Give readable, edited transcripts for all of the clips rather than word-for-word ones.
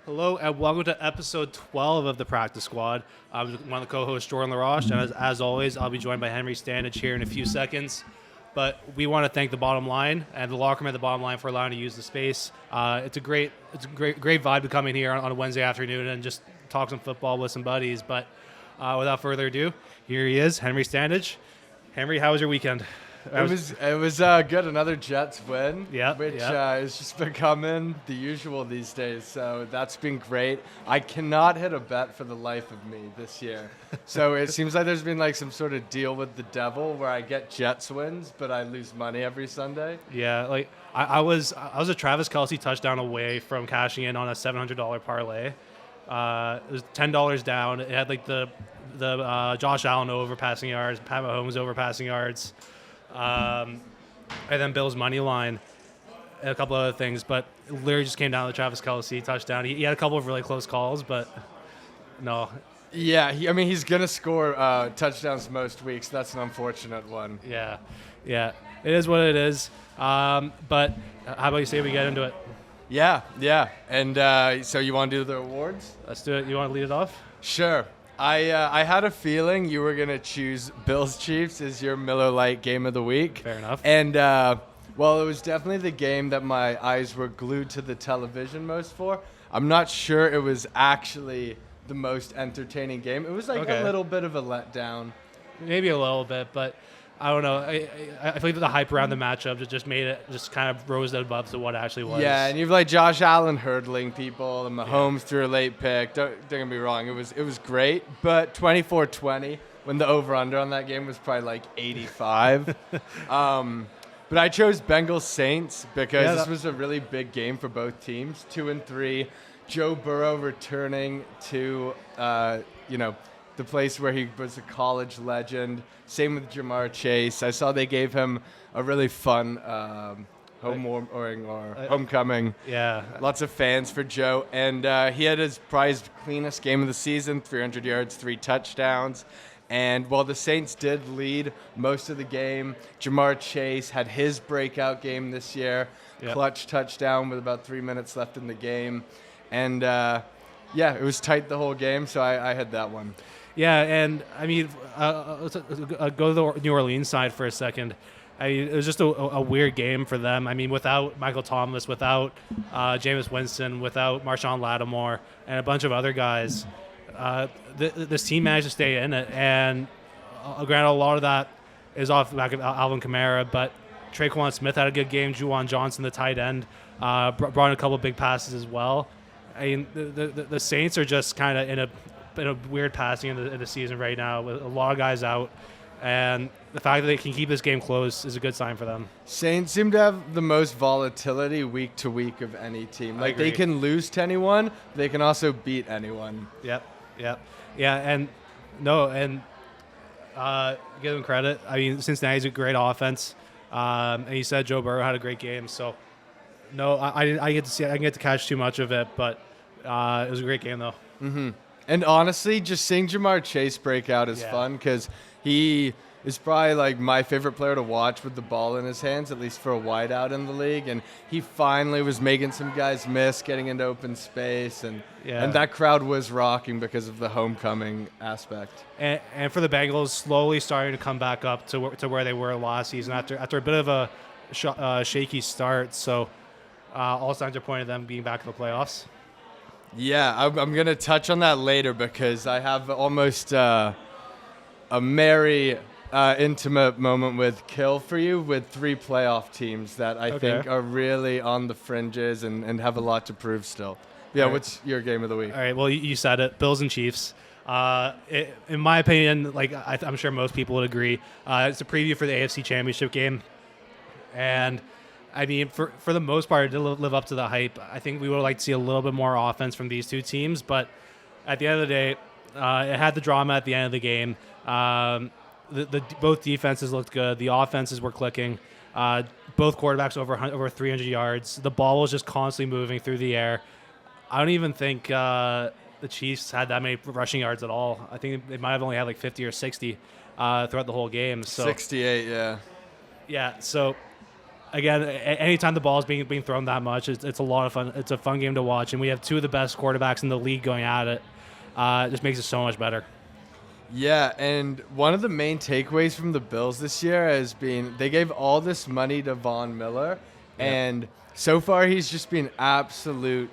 Hello and welcome to episode 12 of the Practice Squad. I'm one of the co-hosts, Jordan LaRoche, and as always, I'll be joined by Henry Standage here in a few seconds. But we want to thank the Bottom Line and the locker room at the Bottom Line for allowing to use the space. It's a great vibe to come in here on a Wednesday afternoon and just talk some football with some buddies. But without further ado, here he is, Henry Standage. Henry, how was your weekend? It was good. Another Jets win, which is just becoming the usual these days. So that's been great. I cannot hit a bet for the life of me this year. So it seems like there's been like some sort of deal with the devil where I get Jets wins, but I lose money every Sunday. Yeah, like I was a Travis Kelce touchdown away from cashing in on a $700 parlay. It was $10 down. It had like the Josh Allen over passing yards, Pat Mahomes over passing yards. And then Bill's money line and a couple other things, but it literally just came down to the Travis Kelce touchdown. He had a couple of really close calls, but no. Yeah, he's going to score touchdowns most weeks. That's an unfortunate one. Yeah, it is what it is. But how about you say we get into it? Yeah. And so you want to do the awards? Let's do it. You want to lead it off? Sure. I had a feeling you were going to choose Bills Chiefs as your Miller Lite game of the week. Fair enough. And, well, it was definitely the game that my eyes were glued to the television most for. I'm not sure it was actually the most entertaining game. It was like a little bit of a letdown. Maybe a little bit, but I don't know. I feel like the hype around the matchup just made it just kind of rose above to what it actually was. Yeah, and you've like Josh Allen hurdling people, and Mahomes threw a late pick. Don't get me wrong, it was great, but 24-20 when the over/under on that game was probably like 85. But I chose Bengals Saints because this was a really big game for both teams. 2-3, Joe Burrow returning to the place where he was a college legend. Same with Jamar Chase. I saw they gave him a really fun homecoming. Yeah. Lots of fans for Joe. And he had his prized cleanest game of the season, 300 yards, 3 touchdowns. And while the Saints did lead most of the game, Jamar Chase had his breakout game this year. Yep. Clutch touchdown with about 3 minutes left in the game. And, it was tight the whole game, so I had that one. Yeah, and I mean, let's go to the New Orleans side for a second. It was just a weird game for them. I mean, without Michael Thomas, without Jameis Winston, without Marshawn Lattimore, and a bunch of other guys, this team managed to stay in it. And granted, a lot of that is off the back of Alvin Kamara, but Traquan Smith had a good game. Juwan Johnson, the tight end, brought in a couple of big passes as well. I mean, the Saints are just kind of in a weird passing in the season right now with a lot of guys out, and the fact that they can keep this game close is a good sign for them. Saints seem to have the most volatility week to week of any team. Like they can lose to anyone, but they can also beat anyone. Yep, and give them credit. I mean, Cincinnati's a great offense, and you said Joe Burrow had a great game. So no, I didn't get to see. I didn't get to catch too much of it, but it was a great game though. Mm-hmm. And honestly, just seeing Jamar Chase break out is fun because he is probably like my favorite player to watch with the ball in his hands, at least for a wideout in the league. And he finally was making some guys miss, getting into open space. And that crowd was rocking because of the homecoming aspect. And for the Bengals, slowly starting to come back up to where they were last season after a bit of a shaky start. So all signs are pointing to them being back in the playoffs. Yeah, I'm going to touch on that later because I have almost a merry, intimate moment with Kill for you with 3 playoff teams that I think are really on the fringes and have a lot to prove still. Yeah, right. What's your game of the week? All right, well, you said it, Bills and Chiefs. In my opinion, like I'm sure most people would agree, it's a preview for the AFC Championship game. And I mean, for the most part, it did live up to the hype. I think we would like to see a little bit more offense from these two teams, but at the end of the day, it had the drama at the end of the game. Both defenses looked good. The offenses were clicking. Both quarterbacks over 300 yards. The ball was just constantly moving through the air. I don't even think the Chiefs had that many rushing yards at all. I think they might have only had like 50 or 60 throughout the whole game. So 68, yeah. Yeah, so again, anytime the ball is being thrown that much, it's a lot of fun. It's a fun game to watch, and we have two of the best quarterbacks in the league going at it. It just makes it so much better. Yeah, and one of the main takeaways from the Bills this year has been they gave all this money to Von Miller, and so far he's just been absolute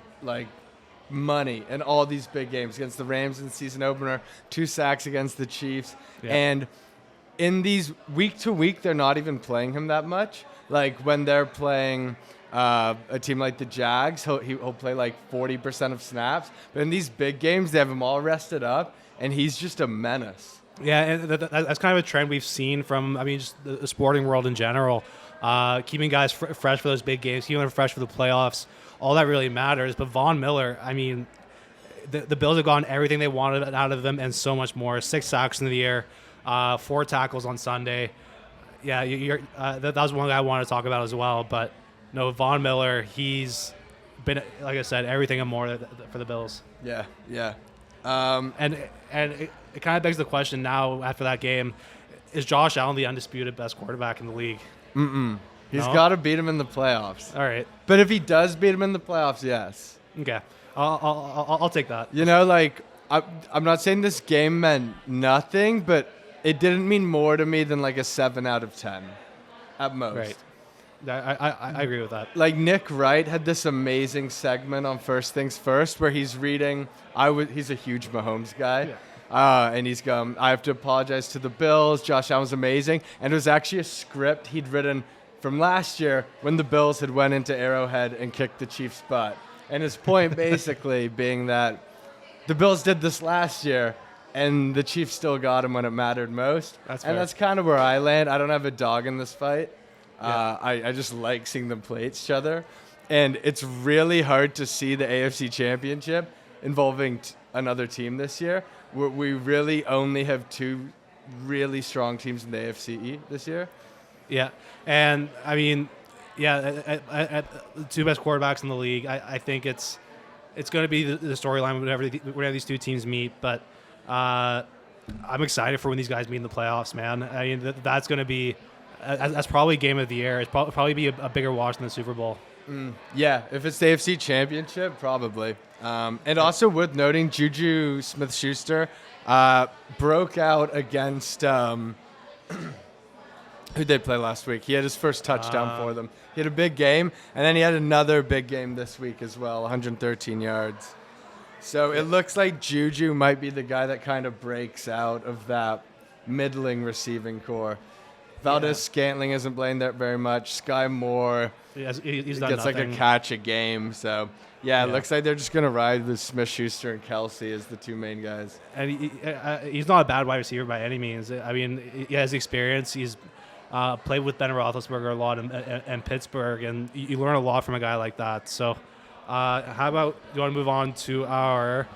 money in all these big games against the Rams in the season opener, 2 sacks against the Chiefs, and in these week to week they're not even playing him that much. Like when they're playing a team like the Jags, he'll play like 40% of snaps, but in these big games they have him all rested up. And he's just a menace. Yeah, and that's kind of a trend we've seen from, just the sporting world in general. Keeping guys fresh for those big games, keeping them fresh for the playoffs, all that really matters. But Von Miller, the Bills have gotten everything they wanted out of them and so much more. 6 sacks in the year, 4 tackles on Sunday. Yeah, that was one guy I wanted to talk about as well. But no, Von Miller, he's been, like I said, everything and more for the Bills. Yeah. And it kind of begs the question now after that game, is Josh Allen the undisputed best quarterback in the league? He's got to beat him in the playoffs. All right. But if he does beat him in the playoffs, yes. Okay. I'll take that. I'm not saying this game meant nothing, but it didn't mean more to me than like a 7 out of 10 at most. Right. I agree with that. Like Nick Wright had this amazing segment on First Things First where he's reading. He's a huge Mahomes guy, and he's going, I have to apologize to the Bills. Josh Allen's amazing, and it was actually a script he'd written from last year when the Bills had went into Arrowhead and kicked the Chiefs' butt. And his point basically being that the Bills did this last year, and the Chiefs still got him when it mattered most. That's kind of where I land. I don't have a dog in this fight. I just like seeing them play each other. And it's really hard to see the AFC Championship involving another team this year. We really only have 2 really strong teams in the AFC this year. Yeah. And, at the 2 best quarterbacks in the league, I think it's going to be the storyline whenever these 2 teams meet. But I'm excited for when these guys meet in the playoffs, man. That's going to be... That's probably game of the year. It's probably be a bigger watch than the Super Bowl. Yeah, if it's the AFC Championship, probably. And also worth noting, Juju Smith-Schuster broke out against who'd they play last week? He had his first touchdown for them. He had a big game, and then he had another big game this week as well, 113 yards. So it looks like Juju might be the guy that kind of breaks out of that middling receiving core. Valdez-Scantling isn't playing there very much. Sky Moore he's gets done like a catch a game. So, it looks like they're just going to ride with Smith-Schuster and Kelsey as the 2 main guys. And he's not a bad wide receiver by any means. He has experience. He's played with Ben Roethlisberger a lot in Pittsburgh, and you learn a lot from a guy like that. So how about you want to move on to our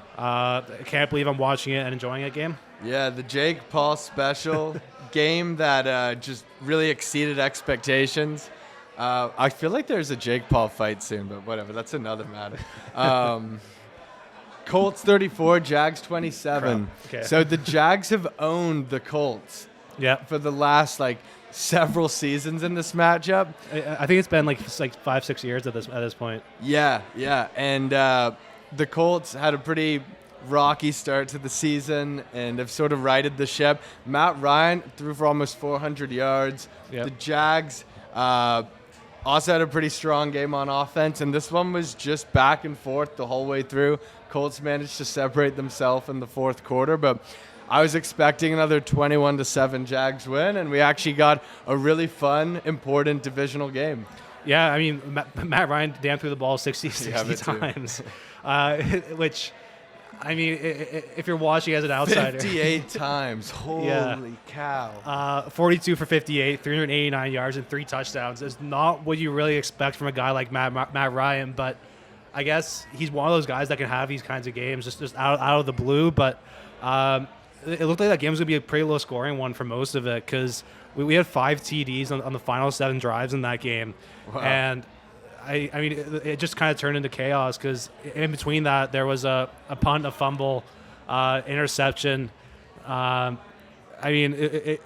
can't believe I'm watching it and enjoying it game? Yeah, the Jake Paul special. Game that just really exceeded expectations. I feel like there's a Jake Paul fight soon, but whatever. That's another matter. Colts 34, Jags 27. Okay. So the Jags have owned the Colts for the last several seasons in this matchup. I think it's been like 5-6 years at this point. Yeah. And the Colts had a pretty rocky start to the season and have sort of righted the ship. Matt Ryan threw for almost 400 yards. Yep. The Jags also had a pretty strong game on offense, and this one was just back and forth the whole way through. Colts managed to separate themselves in the 4th quarter, but I was expecting another 21-7 Jags win, and we actually got a really fun, important divisional game. Yeah, Matt Ryan damn threw the ball 60 times, which... if you're watching as an outsider. 58 times. Holy cow. 42 for 58, 389 yards, and 3 touchdowns is not what you really expect from a guy like Matt Ryan, but I guess he's one of those guys that can have these kinds of games just out of the blue. But it looked like that game was going to be a pretty low-scoring one for most of it because we had 5 TDs on the final 7 drives in that game. Wow. And it just kind of turned into chaos because in between that there was a punt, a fumble, interception. It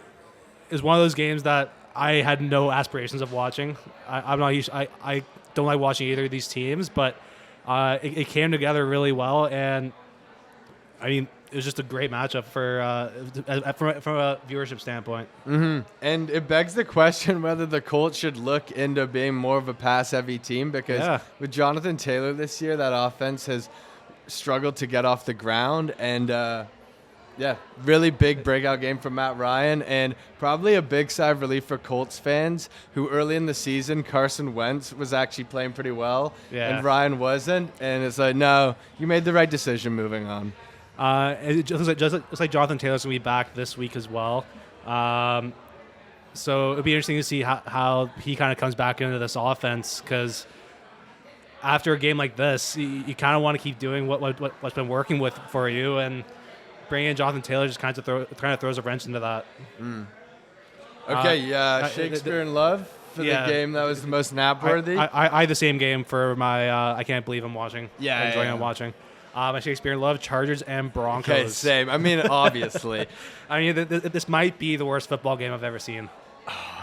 was one of those games that I had no aspirations of watching. I'm not used. I don't like watching either of these teams, but it came together really well, and I mean, it was just a great matchup from a viewership standpoint. And it begs the question whether the Colts should look into being more of a pass-heavy team, because with Jonathan Taylor this year, that offense has struggled to get off the ground, and really big breakout game from Matt Ryan, and probably a big sigh of relief for Colts fans who early in the season, Carson Wentz was actually playing pretty well, and Ryan wasn't, and it's like, no, you made the right decision moving on. It looks like Jonathan Taylor's going to be back this week as well. So it'll be interesting to see how he kind of comes back into this offense, because after a game like this, you kind of want to keep doing what's been working for you, and bringing in Jonathan Taylor just kind of throws a wrench into that. Okay, Shakespeare in Love for the game that was the most nap-worthy. I had the same game for my I can't believe I'm watching. I'm watching. My Shakespeare in Love, Chargers and Broncos. Okay, same. I mean, obviously. I mean, this might be the worst football game I've ever seen.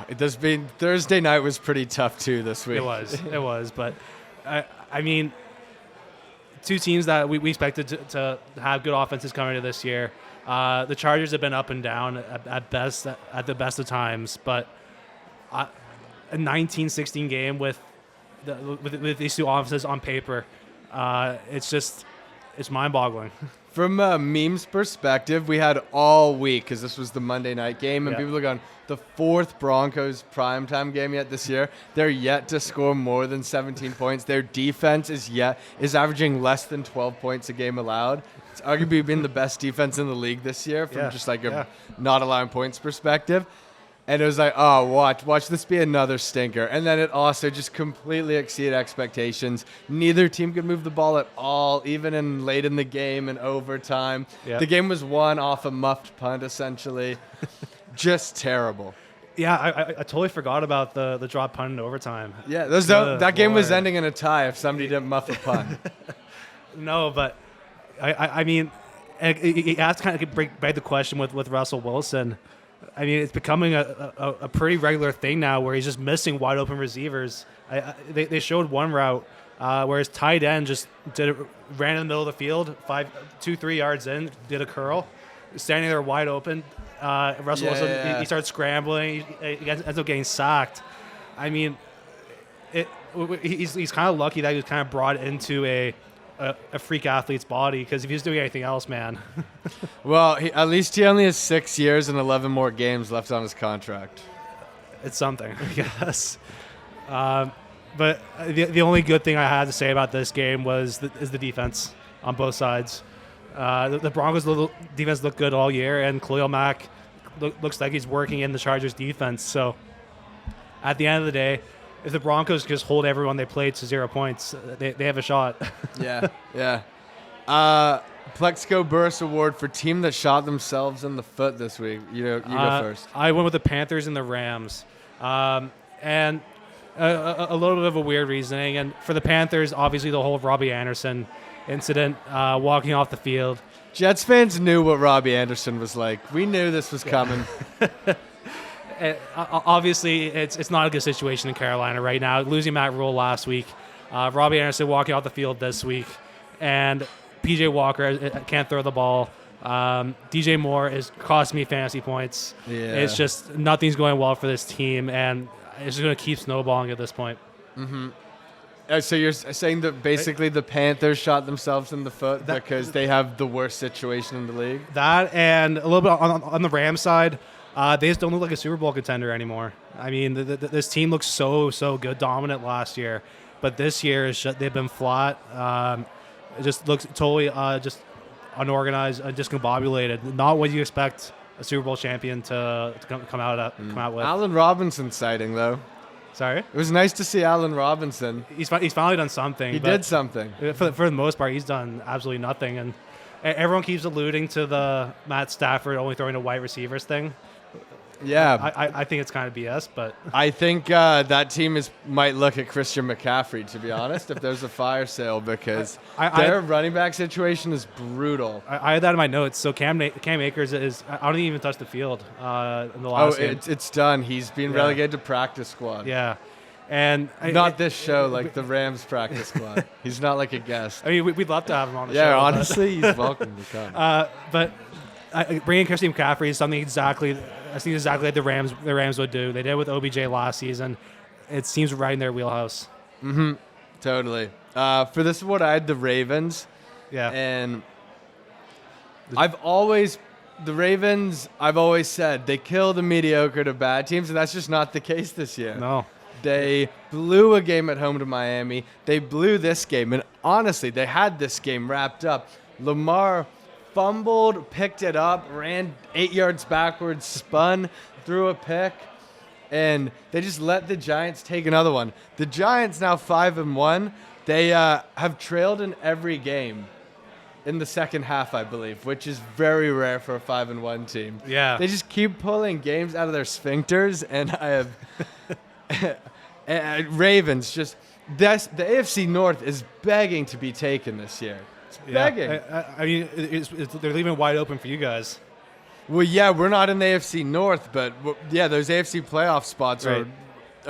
Thursday night was pretty tough, too, this week. It was. But, I mean, two teams that we expected to have good offenses coming into this year. The Chargers have been up and down at the best of times. But a 19-16 game with these two offenses on paper, it's mind-boggling. From a memes perspective, we had all week, because this was the Monday night game, and people are going, the fourth Broncos primetime game yet this year. They're yet to score more than 17 points. Their defense is averaging less than 12 points a game allowed. It's arguably been the best defense in the league this year from just like a not allowing points perspective. And it was like, oh, watch this be another stinker. And then it also just completely exceeded expectations. Neither team could move the ball at all, even late in the game and overtime. Yep. The game was won off a muffed punt, essentially. Just terrible. Yeah, I totally forgot about the drop punt in overtime. Yeah, that game was ending in a tie if somebody didn't muff a punt. No, but I mean, it has to kind of beg the question with Russell Wilson. I mean, it's becoming a pretty regular thing now where he's just missing wide open receivers. They showed one route where his tight end just ran in the middle of the field, 2-3 yards in, did a curl, standing there wide open. Russell Wilson, he starts scrambling. He ends up getting sacked. I mean, he's kind of lucky that he was kind of brought into a freak athlete's body, because if he was doing anything else, man. Well, at least he only has 6 years and 11 more games left on his contract. It's something, I guess. But the only good thing I had to say about this game is the defense on both sides. The Broncos' defense looked good all year, and Khalil Mack looks like he's working in the Chargers' defense. So at the end of the day, if the Broncos just hold everyone they played to 0 points, they have a shot. Yeah. Plexico Burris Award for team that shot themselves in the foot this week. You go first. I went with the Panthers and the Rams. And a little bit of a weird reasoning. And for the Panthers, obviously the whole Robbie Anderson incident, walking off the field. Jets fans knew what Robbie Anderson was like. We knew this was coming. Obviously, it's not a good situation in Carolina right now. Losing Matt Rule last week, Robbie Anderson walking off the field this week, and P.J. Walker can't throw the ball. DJ Moore is costing me fantasy points. Yeah. It's just nothing's going well for this team, and it's just going to keep snowballing at this point. Mm-hmm. So you're saying that basically the Panthers shot themselves in the foot because they have the worst situation in the league? That, and a little bit on the Rams side, they just don't look like a Super Bowl contender anymore. I mean, this team looks so good, dominant last year, but this year they've been flat. It just looks totally just unorganized, discombobulated. Not what you expect a Super Bowl champion to come out with. Allen Robinson sighting though. Sorry? It was nice to see Allen Robinson. He's finally done something. He did something. For the most part, he's done absolutely nothing. And everyone keeps alluding to the Matt Stafford only throwing to wide receivers thing. Yeah. I think it's kind of BS, but I think that team might look at Christian McCaffrey, to be honest, if there's a fire sale, because their running back situation is brutal. I had that in my notes. So Cam Akers I don't even touch the field in the last game. It's done. He's been relegated to practice squad. Yeah. And not this show, like the Rams practice squad. He's not like a guest. I mean, we'd love to have him on the show. Yeah, honestly, he's welcome to come. But bringing Christian McCaffrey is something exactly like the Rams would do. They did it with OBJ last season. It seems right in their wheelhouse. Mm-hmm. Totally. For this one, I had the Ravens. Yeah. And I've always said they kill the mediocre to bad teams, and that's just not the case this year. No. They blew a game at home to Miami. They blew this game. And honestly, they had this game wrapped up. Lamar fumbled, picked it up, ran 8 yards backwards, spun, threw a pick, and they just let the Giants take another one. The Giants now 5-1. They have trailed in every game in the second half, I believe, which is very rare for a 5-1 team. Yeah. They just keep pulling games out of their sphincters, and I have Ravens just the AFC North is begging to be taken this year. It's begging. I mean, they're leaving it wide open for you guys. Well, yeah, we're not in the AFC North, but yeah, those AFC playoff spots are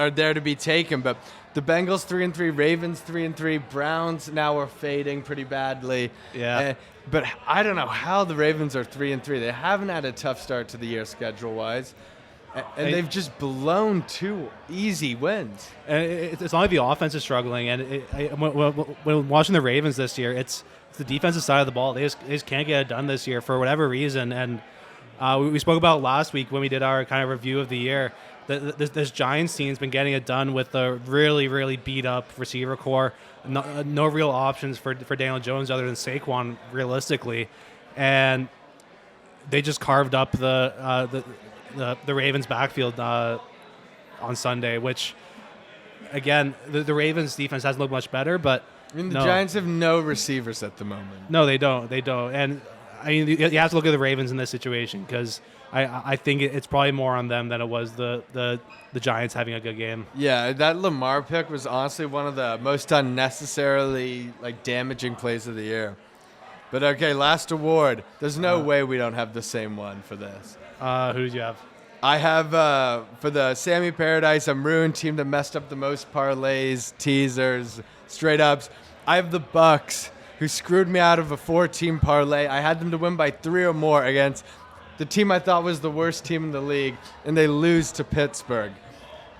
there to be taken. But the Bengals 3-3, Ravens 3-3, Browns now are fading pretty badly. Yeah. But I don't know how the Ravens are 3-3. They haven't had a tough start to the year schedule-wise. And they've just blown 2 easy wins. And it's not like the offense is struggling. And when watching the Ravens this year, it's the defensive side of the ball. They just can't get it done this year for whatever reason. And we spoke about last week when we did our kind of review of the year. This Giants team's been getting it done with a really, really beat-up receiver core. No real options for Daniel Jones other than Saquon, realistically. And they just carved up the Ravens backfield on Sunday, which, again, the Ravens defense hasn't looked much better, but I mean, the Giants have no receivers at the moment. No, they don't. And I mean, you have to look at the Ravens in this situation because I think it's probably more on them than it was the Giants having a good game. Yeah, that Lamar pick was honestly one of the most unnecessarily damaging plays of the year. But okay, last award. There's no way we don't have the same one for this. Who did you have? I have for the Sammy Paradise, I'm ruined team that messed up the most parlays, teasers, straight ups. I have the Bucks, who screwed me out of a 4-team parlay. I had them to win by 3 or more against the team I thought was the worst team in the league, and they lose to Pittsburgh.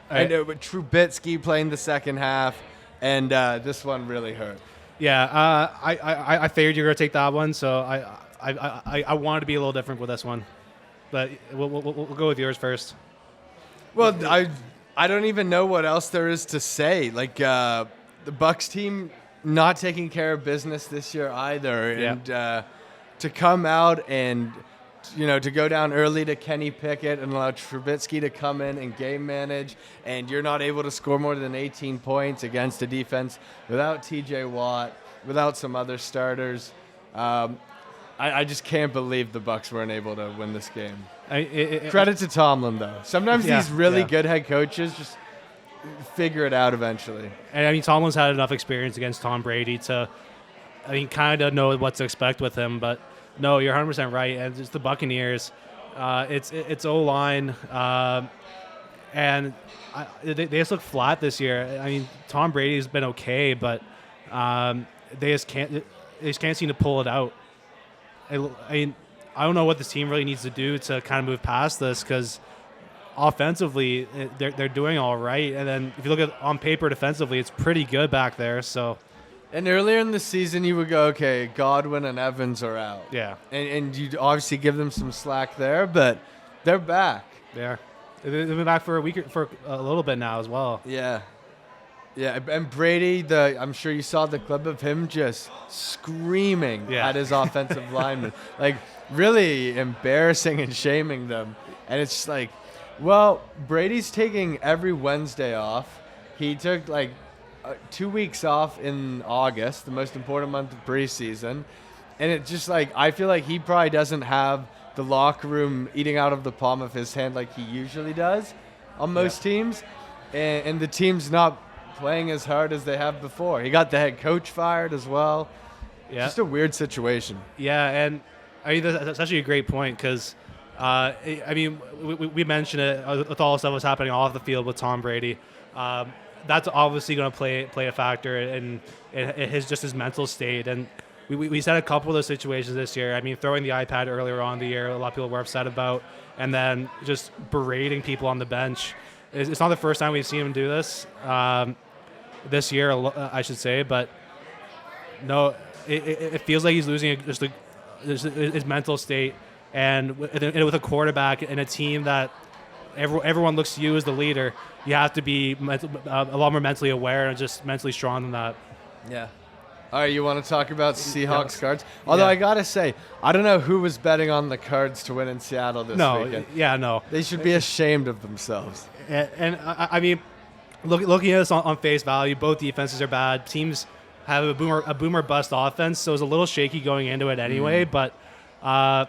Right. And Trubisky playing the second half, and this one really hurt. Yeah, I figured you were gonna take that one, so I wanted to be a little different with this one, but we'll go with yours first. Well, I don't even know what else there is to say. The Bucks team not taking care of business this year either, and to come out and to go down early to Kenny Pickett and allow Trubisky to come in and game manage, and you're not able to score more than 18 points against a defense without T.J. Watt, without some other starters. I just can't believe the Bucks weren't able to win this game. Credit to Tomlin, though. Sometimes these really good head coaches just figure it out eventually. And I mean, Tomlin's had enough experience against Tom Brady to, kind of know what to expect with him. But no, you're 100% right. And it's the Buccaneers. It's O-line, and they just look flat this year. I mean, Tom Brady's been okay, but they just can't seem to pull it out. I mean, I don't know what this team really needs to do to kind of move past this, because offensively they're doing all right, and then if you look at on paper defensively, it's pretty good back there. So, and earlier in the season, you would go, okay, Godwin and Evans are out. Yeah, and you'd obviously give them some slack there, but they're back. They are. They've been back for a little bit now as well. Yeah. Yeah, and Brady, I'm sure you saw the clip of him just screaming at his offensive linemen, really embarrassing and shaming them. And it's just well, Brady's taking every Wednesday off. He took 2 weeks off in August, the most important month of preseason. And it just like, I feel like he probably doesn't have the locker room eating out of the palm of his hand like he usually does on most teams. And the team's not playing as hard as they have before. He got the head coach fired as well. Yeah. Just a weird situation. Yeah, and I mean that's actually a great point because, I mean, we mentioned it with all the stuff that's happening off the field with Tom Brady. That's obviously going to play a factor in his mental state. And we said a couple of those situations this year. I mean, throwing the iPad earlier on in the year, a lot of people were upset about, and then just berating people on the bench. It's not the first time we've seen him do this year, I should say, but no, it feels like he's losing just his mental state, and with a quarterback and a team that everyone looks to you as the leader, you have to be a lot more mentally aware and just mentally strong than that. Yeah. All right, you want to talk about Seahawks Cards? Although I got to say, I don't know who was betting on the Cards to win in Seattle this weekend. No. They should be ashamed of themselves. And I mean, looking at this on face value, both defenses are bad. Teams have a boomer bust offense, so it's a little shaky going into it anyway. But I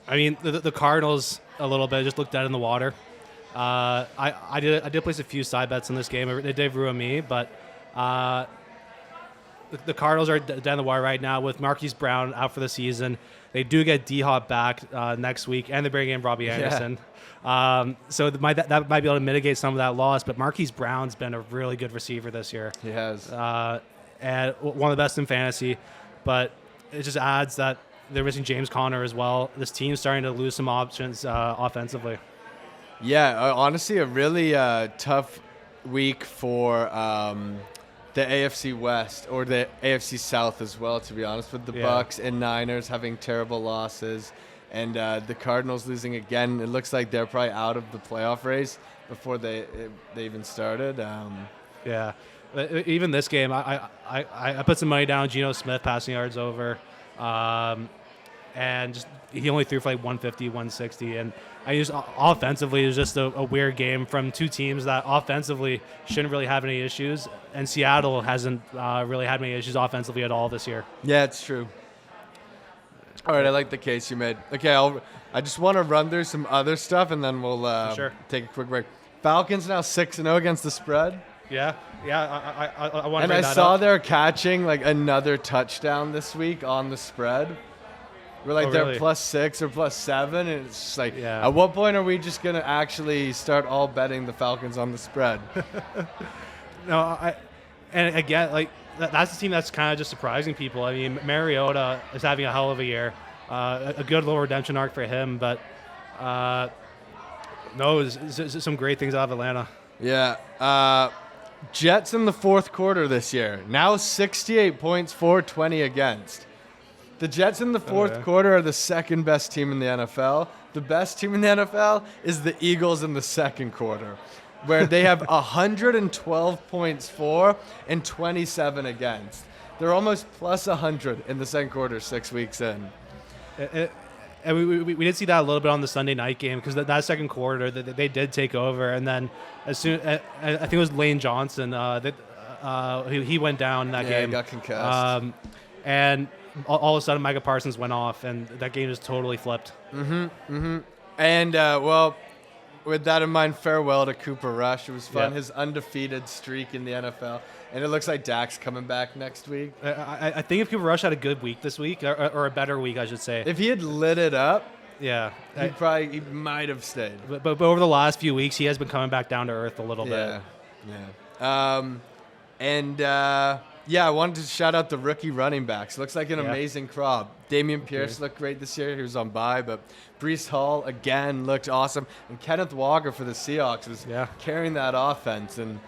mean, the Cardinals a little bit just looked dead in the water. I did place a few side bets in this game. They did ruin me, but the Cardinals are dead in the wire right now with Marquise Brown out for the season. They do get D-Hop back next week, and they bring in Robbie Anderson. So that might be able to mitigate some of that loss. But Marquise Brown's been a really good receiver this year. He has. And one of the best in fantasy. But it just adds that they're missing James Conner as well. This team's starting to lose some options offensively. Yeah, honestly, a really tough week for the AFC West or the AFC South as well, to be honest, with the Bucks and Niners having terrible losses and the Cardinals losing again. It looks like they're probably out of the playoff race before they even started. Yeah. Even this game, I put some money down on Geno Smith passing yards over. And just he only threw for like 150, 160. And I just offensively, it was just a weird game from two teams that offensively shouldn't really have any issues. And Seattle hasn't really had many issues offensively at all this year. Yeah, it's true. All right, I like the case you made. Okay, I just want to run through some other stuff, and then we'll take a quick break. Falcons now 6-0 against the spread. Yeah, I want to. And I saw they're catching like another touchdown this week on the spread. We're like they're really? +6 or +7, and it's just like, Yeah. at what point are we just gonna actually start all betting the Falcons on the spread? And again, like that's the team that's kind of just surprising people. I mean, Mariota is having a hell of a year, a good little redemption arc for him, but it's some great things out of Atlanta. Yeah. Jets in the fourth quarter this year. Now 68 points, 420 against. The Jets in the fourth quarter are the second best team in the NFL. The best team in the NFL is the Eagles in the second quarter, where they have 112 points for and 27 against. They're almost plus 100 in the second quarter 6 weeks in. And we did see that a little bit on the Sunday night game because that second quarter they did take over, and then as soon I think it was Lane Johnson he went down in that game. Yeah, he got concussed. And all of a sudden Micah Parsons went off, and that game just totally flipped. And well, with that in mind, farewell to Cooper Rush. It was fun. Yeah. His undefeated streak in the NFL. And it looks like Dak's coming back next week. I think if Cooper Rush had a good week this week, or a better week, I should say. If he had lit it up, yeah, he might have stayed. But over the last few weeks, he has been coming back down to earth a little bit. I wanted to shout out the rookie running backs. Looks like an amazing crop. Damian Pierce looked great this year. He was on bye, but Breece Hall again looked awesome. And Kenneth Walker for the Seahawks was carrying that offense. And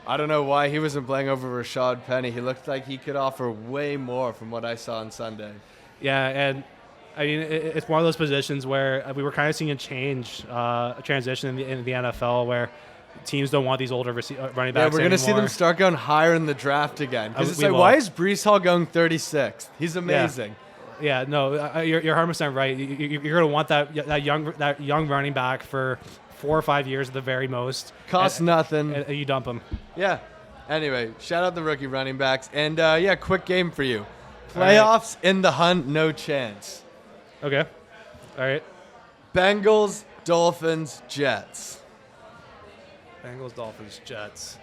I don't know why he wasn't playing over Rashad Penny. He looked like he could offer way more from what I saw on Sunday. Yeah, and I mean, it's one of those positions where we were kind of seeing a transition in the NFL where teams don't want these older running backs anymore. Yeah, we're going to see them start going higher in the draft again. Because it's like, why is Breece Hall going 36th? He's amazing. Yeah, no, you're 100% right. You're going to want that young running back for 4 or 5 years at the very most. Costs nothing. And you dump him. Yeah. Anyway, shout out the rookie running backs. And, quick game for you. Playoffs in the hunt, no chance. Okay. All right. Bengals, Dolphins, Jets. Bengals, Dolphins, Jets.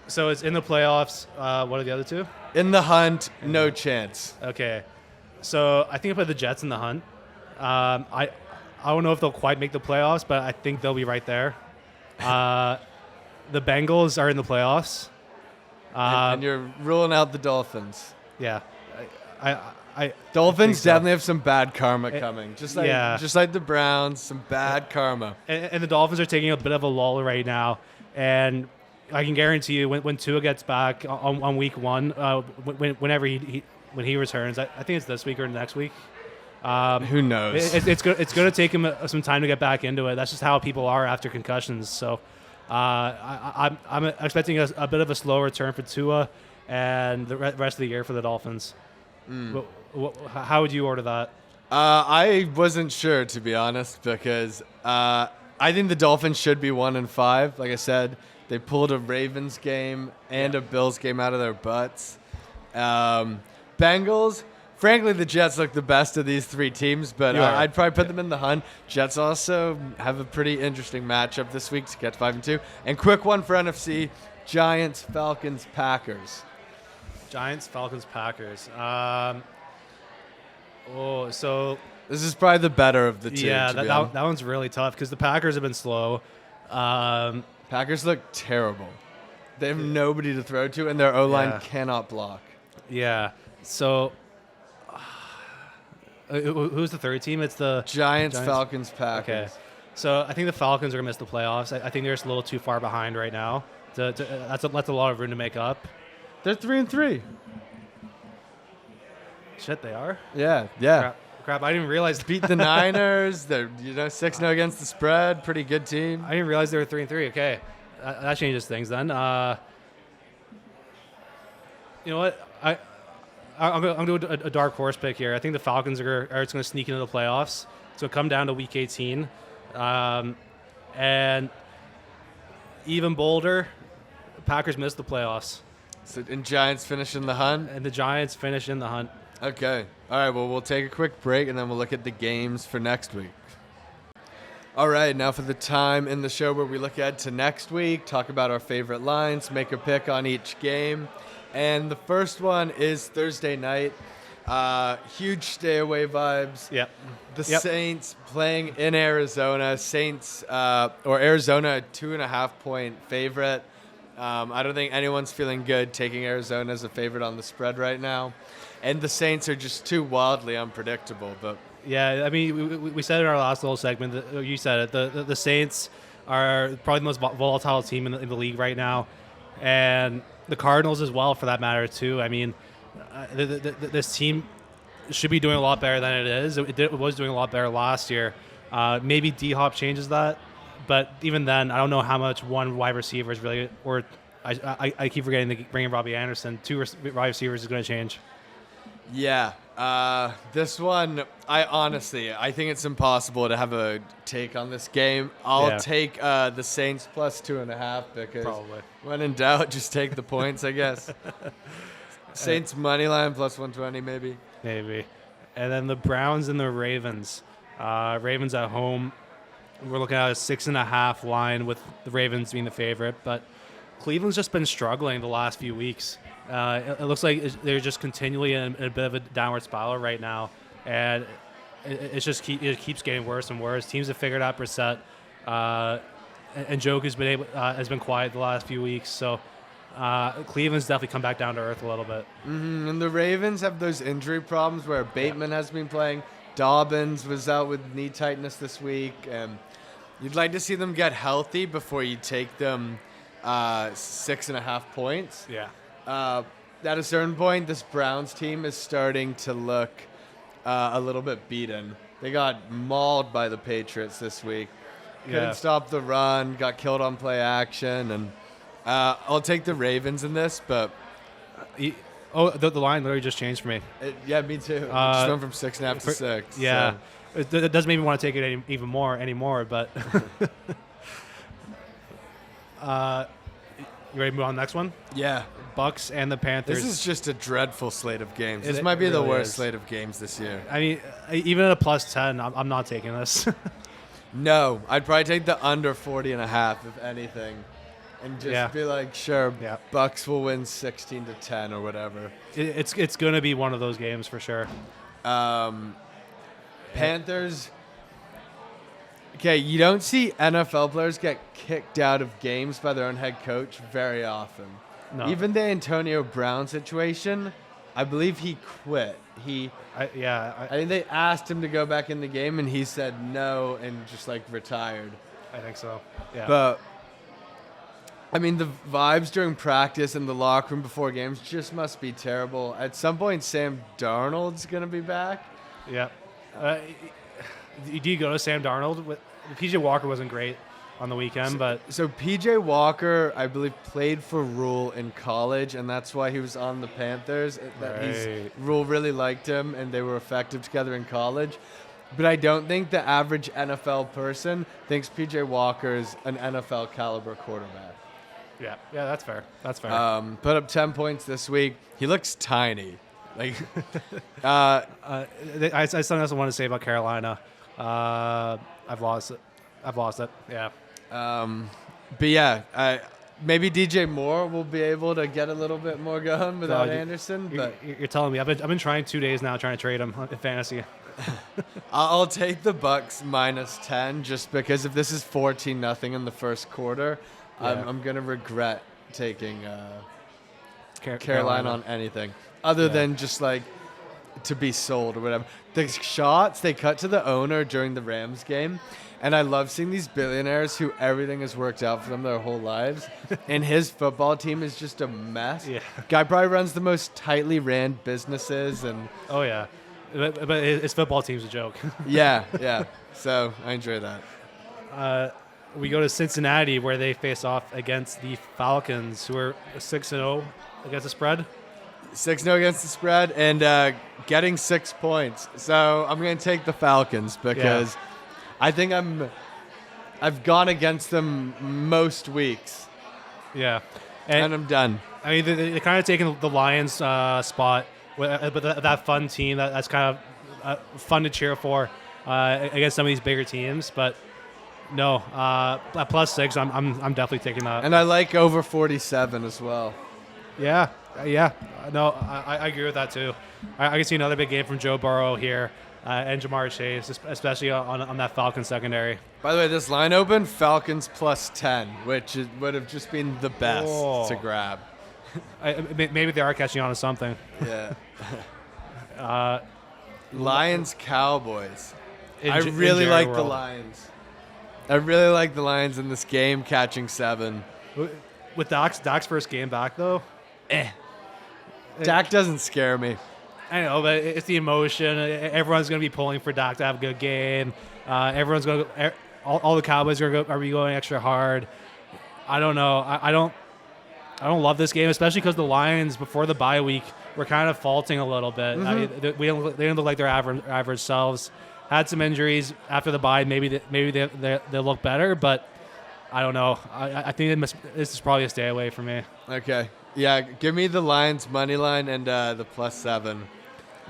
So it's in the playoffs. What are the other two? In the hunt, no chance. Okay. So I think I put the Jets in the hunt. I don't know if they'll quite make the playoffs, but I think they'll be right there. The Bengals are in the playoffs. And you're ruling out the Dolphins. Yeah. I Dolphins so. definitely have some bad karma coming. Just like the Browns, some bad karma. And the Dolphins are taking a bit of a lull right now. And I can guarantee you when Tua gets back on week 1, whenever when he returns, I think it's this week or next week. Who knows? It's going to take him some time to get back into it. That's just how people are after concussions. So I'm expecting a bit of a slow return for Tua and the rest of the year for the Dolphins. How would you order that? I wasn't sure, to be honest, because I think the Dolphins should be 1-5. Like I said, they pulled a Ravens game and a Bills game out of their butts. Bengals, frankly, the Jets look the best of these three teams, but I'd probably put them in the hunt. Jets also have a pretty interesting matchup this week to get 5-2. And quick one for NFC, Giants, Falcons, Packers. Giants, Falcons, Packers. So this is probably the better of the two. Yeah, that one's really tough because the Packers have been slow. Packers look terrible. They have nobody to throw to, and their O-line cannot block. Yeah. So who's the third team? It's the Giants. Falcons, Packers. Okay. So I think the Falcons are going to miss the playoffs. I think they're just a little too far behind right now. That's a lot of room to make up. They're 3-3. Shit, they are? Yeah. Crap, I didn't realize. Beat the Niners. They're 6-0 against the spread. Pretty good team. I didn't realize they were 3-3. Okay. That changes things then. You know what? I'm going to do a dark horse pick here. I think the Falcons are going to sneak into the playoffs. It's going to come down to Week 18. And even bolder, Packers missed the playoffs. And Giants finish in the hunt? And the Giants finish in the hunt. Okay. All right, well, we'll take a quick break, and then we'll look at the games for next week. All right, now for the time in the show where we look ahead to next week, talk about our favorite lines, make a pick on each game. And the first one is Thursday night. Huge stay-away vibes. Yep. The Saints playing in Arizona. Arizona, a 2.5-point favorite. I don't think anyone's feeling good taking Arizona as a favorite on the spread right now. And the Saints are just too wildly unpredictable. But yeah, I mean, we said in our last little segment, you said it, the Saints are probably the most volatile team in the league right now. And the Cardinals as well, for that matter, too. I mean, this team should be doing a lot better than it is. It was doing a lot better last year. Maybe D-Hop changes that. But even then, I don't know how much one wide receiver is really, or I keep forgetting to bring in Robbie Anderson. Two wide receivers is going to change. Yeah. This one, I think it's impossible to have a take on this game. I'll take the Saints plus 2.5 because when in doubt, just take the points, I guess. Saints money line plus 120 maybe. Maybe. And then the Browns and the Ravens. Ravens at home. We're looking at a 6.5 line with the Ravens being the favorite, but Cleveland's just been struggling the last few weeks. It looks like they're just continually in a bit of a downward spiral right now, and it keeps getting worse and worse. Teams have figured out Brissett, and Joke has been quiet the last few weeks. So Cleveland's definitely come back down to earth a little bit. Mm-hmm. And the Ravens have those injury problems where Bateman has been playing. Dobbins was out with knee tightness this week, and you'd like to see them get healthy before you take them 6.5 points. Yeah. At a certain point, this Browns team is starting to look a little bit beaten. They got mauled by the Patriots this week. Couldn't stop the run, got killed on play action, and I'll take the Ravens in this, but... the line literally just changed for me. Me too. Just went from 6.5 to 6. Yeah. So. It doesn't make me want to take it even more anymore, but... You ready to move on to the next one? Yeah. Bucks and the Panthers. This is just a dreadful slate of games. This It might be the really worst is. slate of games this year. I mean, even at a +10, I'm not taking this. No, I'd probably take the under 40.5 if anything, and just be like, sure, Bucks will win 16-10 or whatever. It's going to be one of those games for sure. Panthers. Okay, you don't see NFL players get kicked out of games by their own head coach very often. No. Even the Antonio Brown situation, I believe he quit. I think they asked him to go back in the game, and he said no and just like retired. I think so. Yeah. But I mean, the vibes during practice and the locker room before games just must be terrible. At some point, Sam Darnold's gonna be back. Yeah. Do you go to Sam Darnold? PJ Walker wasn't great on the weekend, but So PJ Walker, I believe, played for Rule in college, and that's why he was on the Panthers. Rule really liked him, and they were effective together in college. But I don't think the average NFL person thinks PJ Walker's an NFL caliber quarterback. yeah, that's fair. That's fair. Put up 10 points this week. He looks tiny. Like, I still also want to say about Carolina. I've lost it. Yeah. But yeah, maybe DJ Moore will be able to get a little bit more going without Anderson. But You're telling me I've been trying 2 days now trying to trade him in fantasy. I'll take the Bucks -10 just because if this is 14-0 in the first quarter, I'm gonna regret taking Carolina on anything other than just like to be sold or whatever. The shots they cut to the owner during the Rams game, and I love seeing these billionaires who everything has worked out for them their whole lives, and his football team is just a mess. Yeah. Guy probably runs the most tightly ran businesses, and Oh yeah, but his football team's a joke. yeah. So I enjoy that. We go to Cincinnati where they face off against the Falcons, who are 6-0 against the spread. 6-0 against the spread and getting 6 points. So I'm going to take the Falcons because I think I've gone against them most weeks. Yeah. And I'm done. I mean, they're kind of taking the Lions spot, but that fun team that's kind of fun to cheer for against some of these bigger teams. But no, at +6, I'm definitely taking that. And I like over 47 as well. Yeah. No, I agree with that too. I can see another big game from Joe Burrow here and Jamar Chase, especially on that Falcons secondary. By the way, this line opened Falcons +10, which would have just been the best to grab. Maybe they are catching on to something. Yeah. Lions Cowboys. I In really Jerry like the World. Lions. I really like the Lions in this game, catching 7. With Dak's first game back though. Dak doesn't scare me. I know, but it's the emotion. Everyone's going to be pulling for Dak to have a good game. Everyone's going to all the Cowboys are going extra hard. I don't know. I don't love this game, especially because the Lions before the bye week were kind of faulting a little bit. Mm-hmm. I mean, they didn't look like their average selves. Had some injuries after the bye. Maybe they look better, but I don't know. I think this is probably a stay away for me. Okay. Yeah, give me the Lions money line and the +7.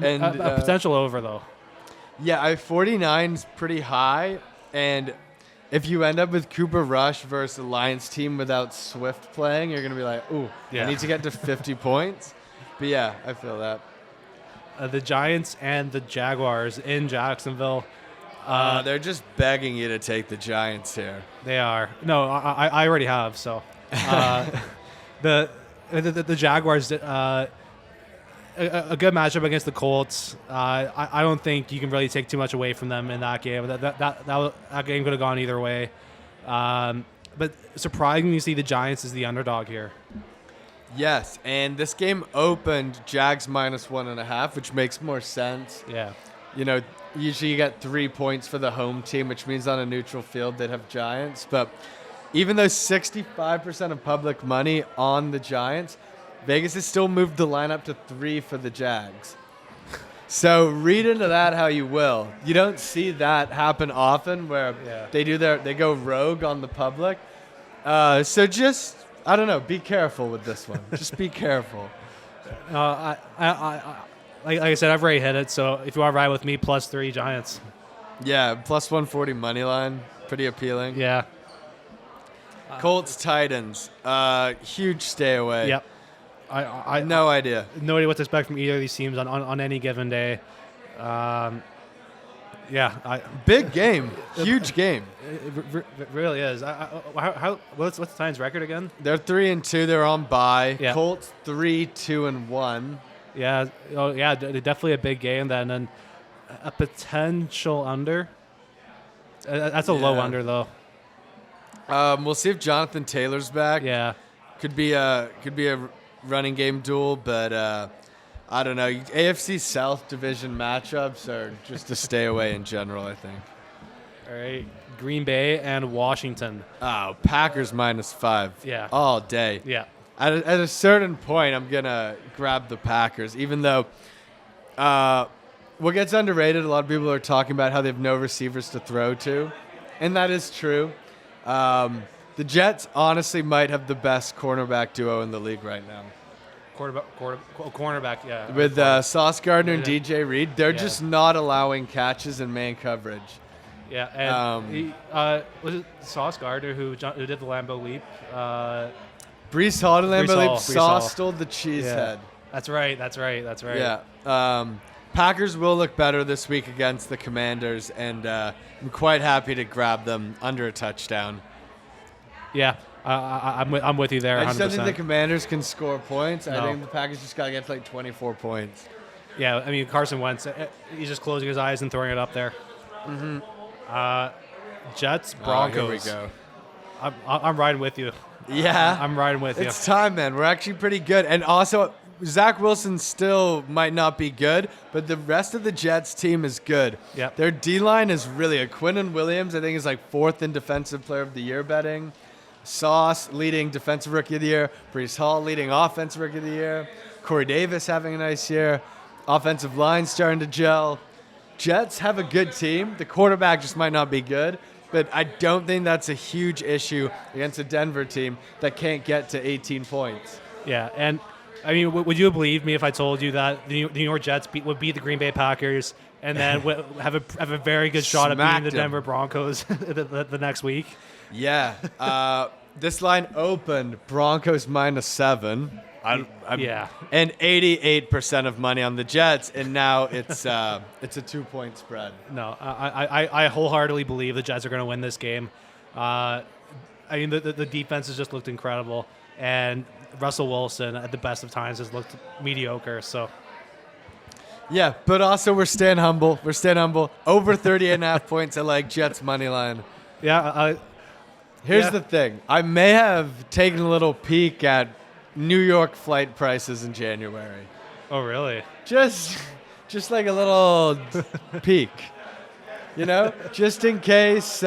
And A potential over though. Yeah, 49's pretty high, and if you end up with Cooper Rush versus the Lions team without Swift playing, you're gonna be like, ooh, I need to get to 50 points. But yeah, I feel that. The Giants and the Jaguars in Jacksonville. They're just begging you to take the Giants here. They are. No, I already have. So the Jaguars, a good matchup against the Colts. I don't think you can really take too much away from them in that game. That game could have gone either way. But surprising to see the Giants as the underdog here. Yes, and this game opened Jags -1.5, which makes more sense. Yeah. You know, usually you get 3 points for the home team, which means on a neutral field they'd have Giants. But even though 65% of public money on the Giants, Vegas has still moved the line up to 3 for the Jags. So read into that how you will. You don't see that happen often where they go rogue on the public. So just I don't know. Be careful with this one. Just be careful. Like I said, I've already hit it. So if you want to ride with me, +3 Giants. Yeah, plus 140 money line. Pretty appealing. Yeah. Colts, Titans. Huge stay away. Yep. I No idea. No idea what to expect from either of these teams on any given day. Big game. Huge game. It really is. What's the Titans' record again? They're 3-2. They're on bye. Yeah. Colts 3-2-1. Yeah. Oh, yeah. Definitely a big game. Then a potential under. That's a low under though. We'll see if Jonathan Taylor's back. Yeah. Could be a running game duel, but I don't know. AFC South division matchups are just to stay away in general, I think. All right. Green Bay and Washington. Oh, Packers -5. Yeah. All day. Yeah. At a certain point, I'm going to grab the Packers, even though what gets underrated, a lot of people are talking about how they have no receivers to throw to, and that is true. The Jets honestly might have the best cornerback duo in the league right now. Cornerback, yeah. With Sauce Gardner and DJ Reed, they're Yeah. just not allowing catches in man coverage. Yeah, and was it Sauce Gardner who did the Lambeau leap? Brees Hall to Lambeau Brees leap. Hall. Sauce stole the cheese head. That's right. Yeah. Packers will look better this week against the Commanders, and I'm quite happy to grab them under a touchdown. Yeah, I'm with you there. 100%. I just don't think the Commanders can score points. No. I think the Packers just got to get to like 24 points. Yeah, I mean Carson Wentz, he's just closing his eyes and throwing it up there. Mm-hmm. Jets, Broncos. Here we go. I'm riding with you. Yeah, I'm riding with you. It's time, man. We're actually pretty good, and also Zach Wilson still might not be good, but the rest of the Jets team is good. Yep. Their D-line is really a Quinnen Williams, I think, is like 4th in Defensive Player of the Year betting. Sauce leading Defensive Rookie of the Year. Brees Hall leading Offensive Rookie of the Year. Corey Davis having a nice year. Offensive line starting to gel. Jets have a good team. The quarterback just might not be good, but I don't think that's a huge issue against a Denver team that can't get to 18 points. Yeah, and I mean, would you believe me if I told you that the New York Jets would beat the Green Bay Packers and then have a very good shot at beating the Denver Broncos the next week? Yeah. This line opened Broncos -7. Yeah. And 88% of money on the Jets, and now it's a 2-point spread. No, I wholeheartedly believe the Jets are going to win this game. I mean, the defense has just looked incredible, and Russell Wilson, at the best of times, has looked mediocre. So, yeah, but also we're staying humble. Over 38.5 points. I like Jets money line. Yeah. Here's the thing. I may have taken a little peek at New York flight prices in January. Oh, really? Just like a little peek, just in case.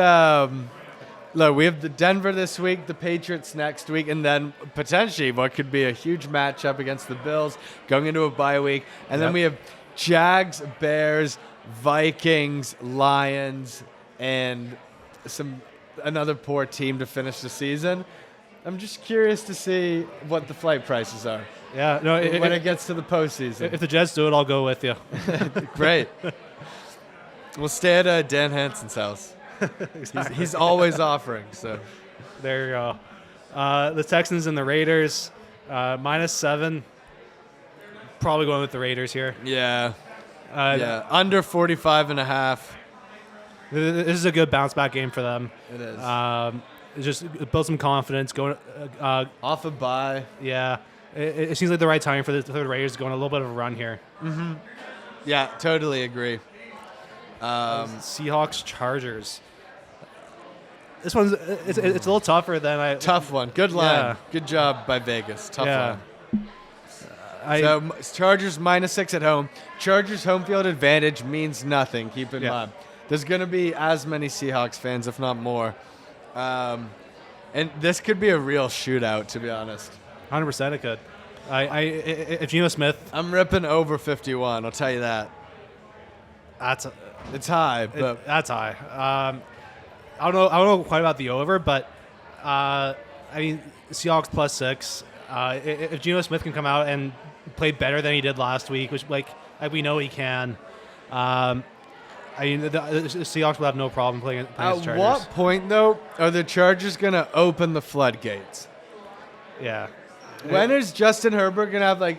Look, we have the Denver this week, the Patriots next week, and then potentially what could be a huge matchup against the Bills going into a bye week. And then we have Jags, Bears, Vikings, Lions, and another poor team to finish the season. I'm just curious to see what the flight prices are. Yeah, no. When it gets to the postseason. If the Jets do it, I'll go with you. Great. We'll stay at Dan Hansen's house. Exactly. He's always offering. So there you go. The Texans and the Raiders, -7. Probably going with the Raiders here. Yeah. Under 45.5. This is a good bounce back game for them. It is. Just build some confidence. Going off a bye. Yeah, it seems like the right time for the Raiders to go on a little bit of a run here. Mm-hmm. Yeah, totally agree. Seahawks Chargers. This one's it's a little tougher than I. Tough one. Good line. Yeah. Good job by Vegas. Tough Yeah. line. So Chargers -6 at home. Chargers home field advantage means nothing. Keep in mind. There's going to be as many Seahawks fans, if not more. And this could be a real shootout, to be honest. 100% it could. If Geno Smith. I'm ripping over 51. I'll tell you that. It's high, but that's high. I don't know quite about the over, but I I mean, Seahawks +6. If Geno Smith can come out and play better than he did last week, which like we know he can, I mean, the Seahawks will have no problem playing the Chargers. At what point, though, are the Chargers going to open the floodgates? Yeah. When is Justin Herbert going to have, like,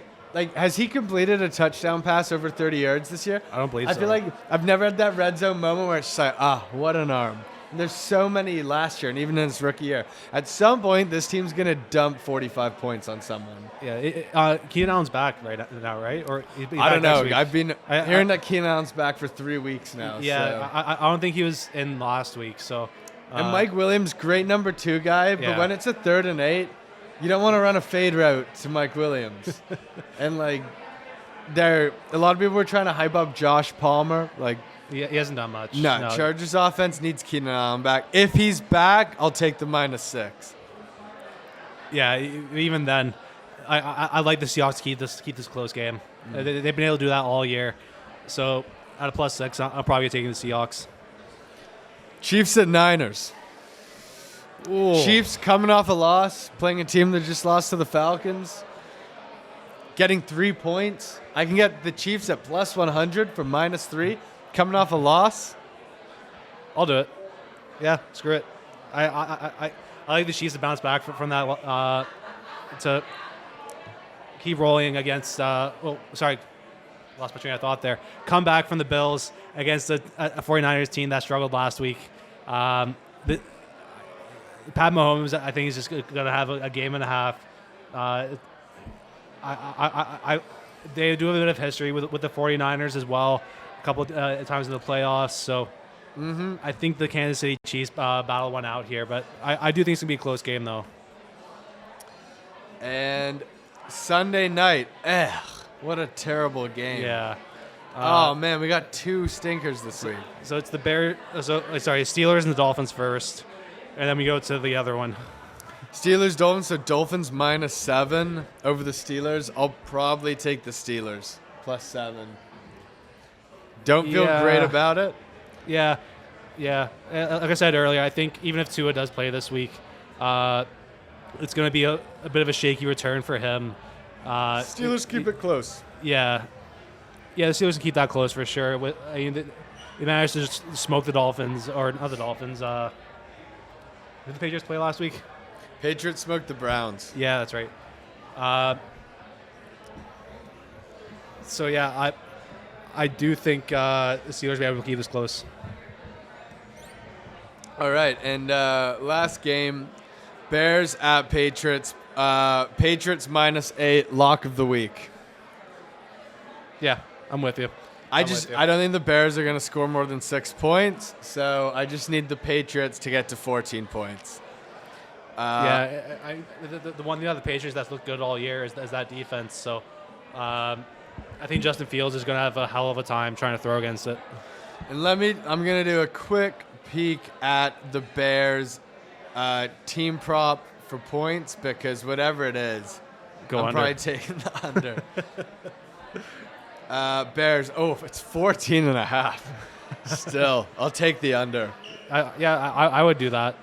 has he completed a touchdown pass over 30 yards this year? I don't believe so. I feel like I've never had that red zone moment where it's just like, what an arm. And there's so many last year, and even in his rookie year. At some point, this team's going to dump 45 points on someone. Yeah. Keenan Allen's back right now, right? Or I don't know. I've been hearing that Keenan Allen's back for 3 weeks now. Yeah, so. I don't think he was in last week. So. And Mike Williams, great number 2 guy, but Yeah. when it's a 3rd and 8, you don't want to run a fade route to Mike Williams. And, like, a lot of people were trying to hype up Josh Palmer. Like, he hasn't done much. no, Chargers offense needs Keenan Allen back. If he's back, I'll take the -6. Yeah, even then, I like the Seahawks to keep this close game. They've been able to do that all year. So at a +6, I'm probably taking the Seahawks. Chiefs at Niners. Ooh. Chiefs coming off a loss, playing a team that just lost to the Falcons. Getting 3 points. I can get the Chiefs at +100 for -3. Coming off a loss. I'll do it. Yeah, screw it. I like the Chiefs to bounce back from that to keep rolling against. Lost my train of thought there. Come back from the Bills against a 49ers team that struggled last week. Pat Mahomes, I think he's just going to have a game and a half. They do have a bit of history with the 49ers as well, a couple of times in the playoffs. So I think the Kansas City Chiefs battle one out here, but I do think it's going to be a close game, though. And Sunday night, what a terrible game. Yeah. Oh, man, we got 2 stinkers this week. So it's the Steelers and the Dolphins first, and then we go to the other one. Steelers, Dolphins, so Dolphins -7 over the Steelers. I'll probably take the Steelers +7. Don't feel great about it. Yeah. Like I said earlier, I think even if Tua does play this week, it's going to be a bit of a shaky return for him. Steelers keep it close. Yeah, the Steelers can keep that close for sure. They managed to just smoke the Dolphins, or not the Dolphins. Did the Patriots play last week? Patriots smoked the Browns. Yeah, that's right. So yeah, I do think the Steelers will be able to keep this close. All right, and last game, Bears at Patriots. Patriots -8, lock of the week. Yeah, I'm with you. I don't think the Bears are going to score more than 6 points, so I just need the Patriots to get to 14 points. The one thing about the Patriots that's looked good all year is that defense. So I think Justin Fields is going to have a hell of a time trying to throw against it. And I'm going to do a quick peek at the Bears team prop for points, because whatever it is, I'm probably taking the under. Bears, it's 14.5. Still, I'll take the under. I would do that.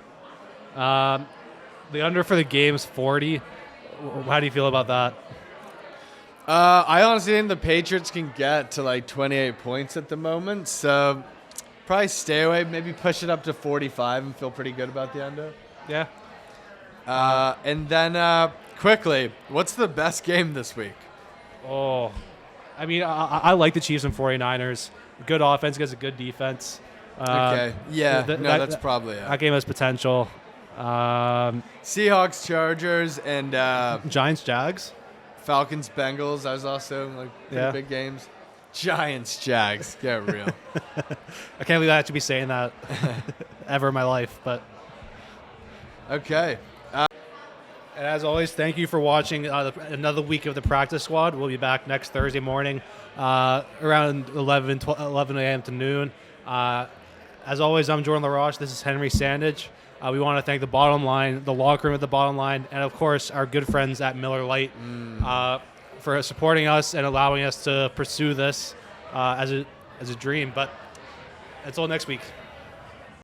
The under for the game is 40. How do you feel about that? I honestly think the Patriots can get to like 28 points at the moment, so probably stay away, maybe push it up to 45 and feel pretty good about the under. Yeah. And then quickly, what's the best game this week? Oh, I mean, I like the Chiefs and 49ers. Good offense against a good defense. Okay. Yeah. That's probably it. That game has potential. Seahawks, Chargers, and Giants, Jags. Falcons, Bengals. That was also like pretty big games. Giants, Jags. Get real. I can't believe I have to be saying that ever in my life, but okay. And as always, thank you for watching another week of the Practice Squad. We'll be back next Thursday morning around 11 a.m. to noon. As always, I'm Jordan LaRoche. This is Henry Sandage. We want to thank the Bottom Line, the locker room at the Bottom Line, and, of course, our good friends at Miller Lite for supporting us and allowing us to pursue this as a dream. But until next week.